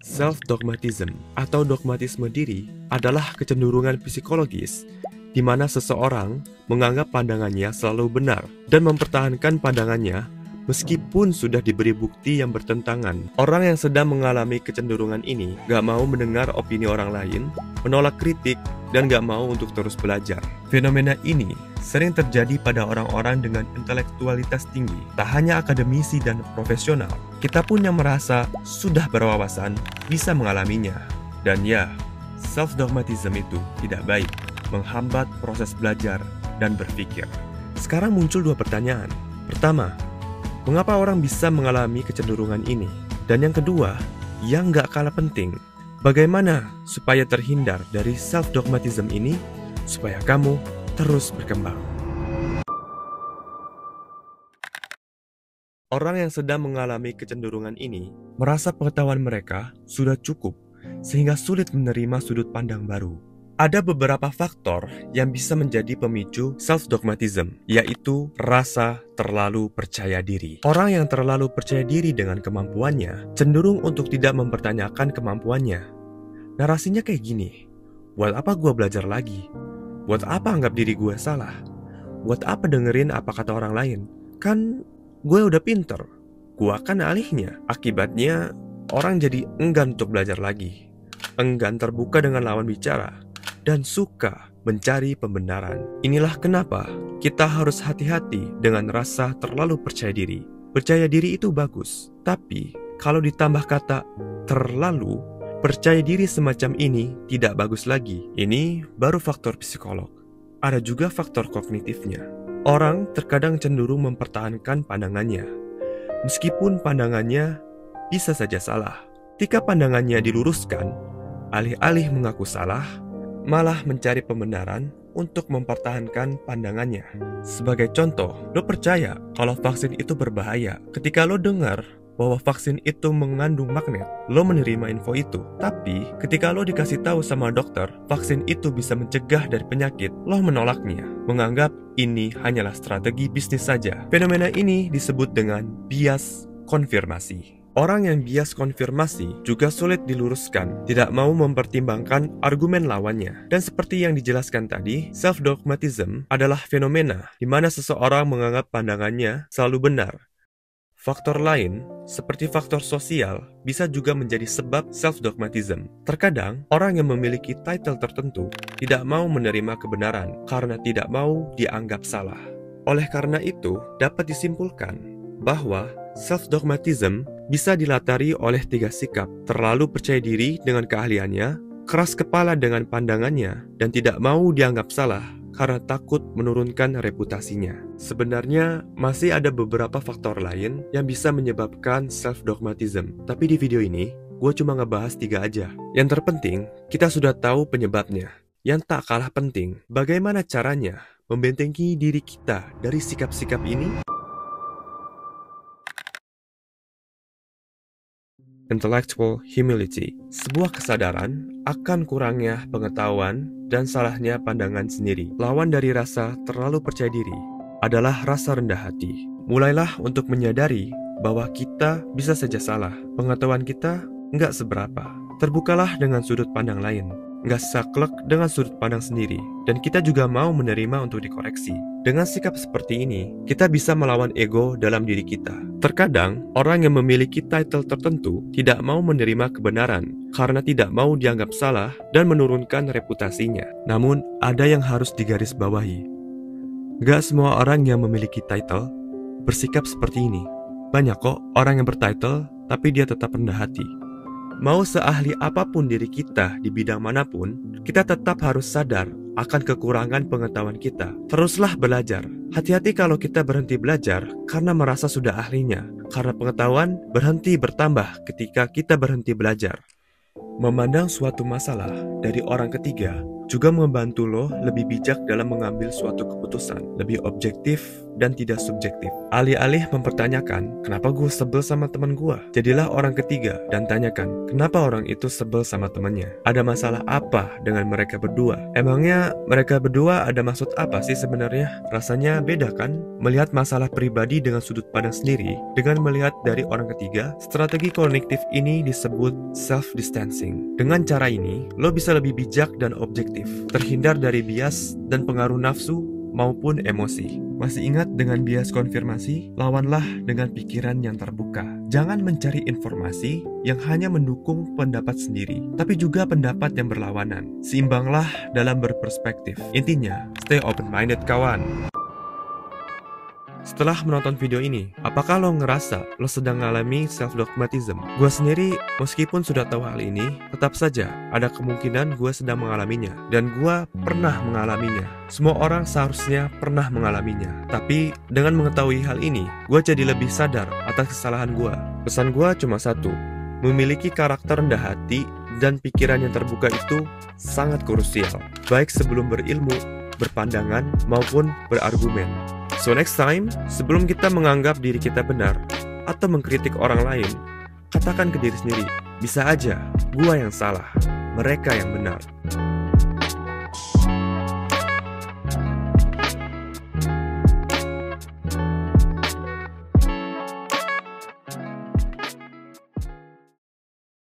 Self-dogmatism atau dogmatisme diri adalah kecenderungan psikologis di mana seseorang menganggap pandangannya selalu benar dan mempertahankan pandangannya meskipun sudah diberi bukti yang bertentangan. Orang yang sedang mengalami kecenderungan ini gak mau mendengar opini orang lain, menolak kritik, dan gak mau untuk terus belajar. Fenomena ini sering terjadi pada orang-orang dengan intelektualitas tinggi, tak hanya akademisi dan profesional. Kita pun yang merasa sudah berwawasan bisa mengalaminya. Dan ya, self-dogmatism itu tidak baik, menghambat proses belajar dan berpikir. Sekarang muncul dua pertanyaan. Pertama, mengapa orang bisa mengalami kecenderungan ini? Dan yang kedua, yang gak kalah penting, bagaimana supaya terhindar dari self-dogmatism ini, supaya kamu terus berkembang. Orang yang sedang mengalami kecenderungan ini merasa pengetahuan mereka sudah cukup, sehingga sulit menerima sudut pandang baru. Ada beberapa faktor yang bisa menjadi pemicu self-dogmatism, yaitu rasa terlalu percaya diri. Orang yang terlalu percaya diri dengan kemampuannya cenderung untuk tidak mempertanyakan kemampuannya. Narasinya kayak gini, buat apa gue belajar lagi? Buat apa anggap diri gue salah? Buat apa dengerin apa kata orang lain? Kan gue udah pinter, gue kan alihnya. Akibatnya orang jadi enggan untuk belajar lagi, enggan terbuka dengan lawan bicara, dan suka mencari pembenaran. Inilah kenapa kita harus hati-hati dengan rasa terlalu percaya diri. Percaya diri itu bagus, tapi kalau ditambah kata terlalu, percaya diri semacam ini tidak bagus lagi. Ini baru faktor psikolog. Ada juga faktor kognitifnya. Orang terkadang cenderung mempertahankan pandangannya, meskipun pandangannya bisa saja salah. Ketika pandangannya diluruskan, alih-alih mengaku salah, malah mencari pembenaran untuk mempertahankan pandangannya. Sebagai contoh, lo percaya kalau vaksin itu berbahaya. Ketika lo dengar bahwa vaksin itu mengandung magnet, lo menerima info itu. Tapi ketika lo dikasih tahu sama dokter vaksin itu bisa mencegah dari penyakit, lo menolaknya, menganggap ini hanyalah strategi bisnis saja. Fenomena ini disebut dengan bias konfirmasi. Orang yang bias konfirmasi juga sulit diluruskan, tidak mau mempertimbangkan argumen lawannya. Dan seperti yang dijelaskan tadi, self-dogmatism adalah fenomena di mana seseorang menganggap pandangannya selalu benar. Faktor lain, seperti faktor sosial, bisa juga menjadi sebab self-dogmatism. Terkadang, orang yang memiliki title tertentu tidak mau menerima kebenaran karena tidak mau dianggap salah. Oleh karena itu, dapat disimpulkan bahwa self-dogmatism bisa dilatari oleh tiga sikap: terlalu percaya diri dengan keahliannya, keras kepala dengan pandangannya, dan tidak mau dianggap salah karena takut menurunkan reputasinya. Sebenarnya masih ada beberapa faktor lain yang bisa menyebabkan self-dogmatism, tapi di video ini gue cuma ngebahas 3 aja. Yang terpenting, kita sudah tahu penyebabnya. Yang tak kalah penting, bagaimana caranya membentengi diri kita dari sikap-sikap ini? Intellectual humility, sebuah kesadaran akan kurangnya pengetahuan dan salahnya pandangan sendiri. Lawan dari rasa terlalu percaya diri adalah rasa rendah hati. Mulailah untuk menyadari bahwa kita bisa saja salah. Pengetahuan kita nggak seberapa. Terbukalah dengan sudut pandang lain. Nggak saklek dengan sudut pandang sendiri. Dan kita juga mau menerima untuk dikoreksi. Dengan sikap seperti ini, kita bisa melawan ego dalam diri kita. Terkadang, orang yang memiliki title tertentu tidak mau menerima kebenaran karena tidak mau dianggap salah dan menurunkan reputasinya. Namun, ada yang harus digarisbawahi. Gak semua orang yang memiliki title bersikap seperti ini. Banyak kok orang yang bertitle, tapi dia tetap rendah hati. Mau seahli apapun diri kita di bidang manapun, kita tetap harus sadar akan kekurangan pengetahuan kita. Teruslah belajar. Hati-hati kalau kita berhenti belajar karena merasa sudah ahlinya. Karena pengetahuan berhenti bertambah ketika kita berhenti belajar. Memandang suatu masalah dari orang ketiga juga membantu lo lebih bijak dalam mengambil suatu keputusan, lebih objektif dan tidak subjektif. Alih-alih mempertanyakan, kenapa gue sebel sama teman gue? Jadilah orang ketiga dan tanyakan, kenapa orang itu sebel sama temannya? Ada masalah apa dengan mereka berdua? Emangnya mereka berdua ada maksud apa sih sebenarnya? Rasanya beda kan? Melihat masalah pribadi dengan sudut pandang sendiri, dengan melihat dari orang ketiga, strategi kognitif ini disebut self-distancing. Dengan cara ini, lo bisa lebih bijak dan objektif, terhindar dari bias dan pengaruh nafsu maupun emosi. Masih ingat dengan bias konfirmasi? Lawanlah dengan pikiran yang terbuka. Jangan mencari informasi yang hanya mendukung pendapat sendiri, tapi juga pendapat yang berlawanan. Seimbanglah dalam berperspektif. Intinya, stay open-minded kawan. Setelah menonton video ini, apakah lo ngerasa lo sedang mengalami self-dogmatism? Gue sendiri, meskipun sudah tahu hal ini, tetap saja ada kemungkinan gue sedang mengalaminya. Dan gue pernah mengalaminya. Semua orang seharusnya pernah mengalaminya. Tapi, dengan mengetahui hal ini, gue jadi lebih sadar atas kesalahan gue. Pesan gue cuma satu, memiliki karakter rendah hati dan pikiran yang terbuka itu sangat krusial. Baik sebelum berilmu, berpandangan, maupun berargumen. So next time, sebelum kita menganggap diri kita benar atau mengkritik orang lain, katakan ke diri sendiri, bisa aja gua yang salah, mereka yang benar.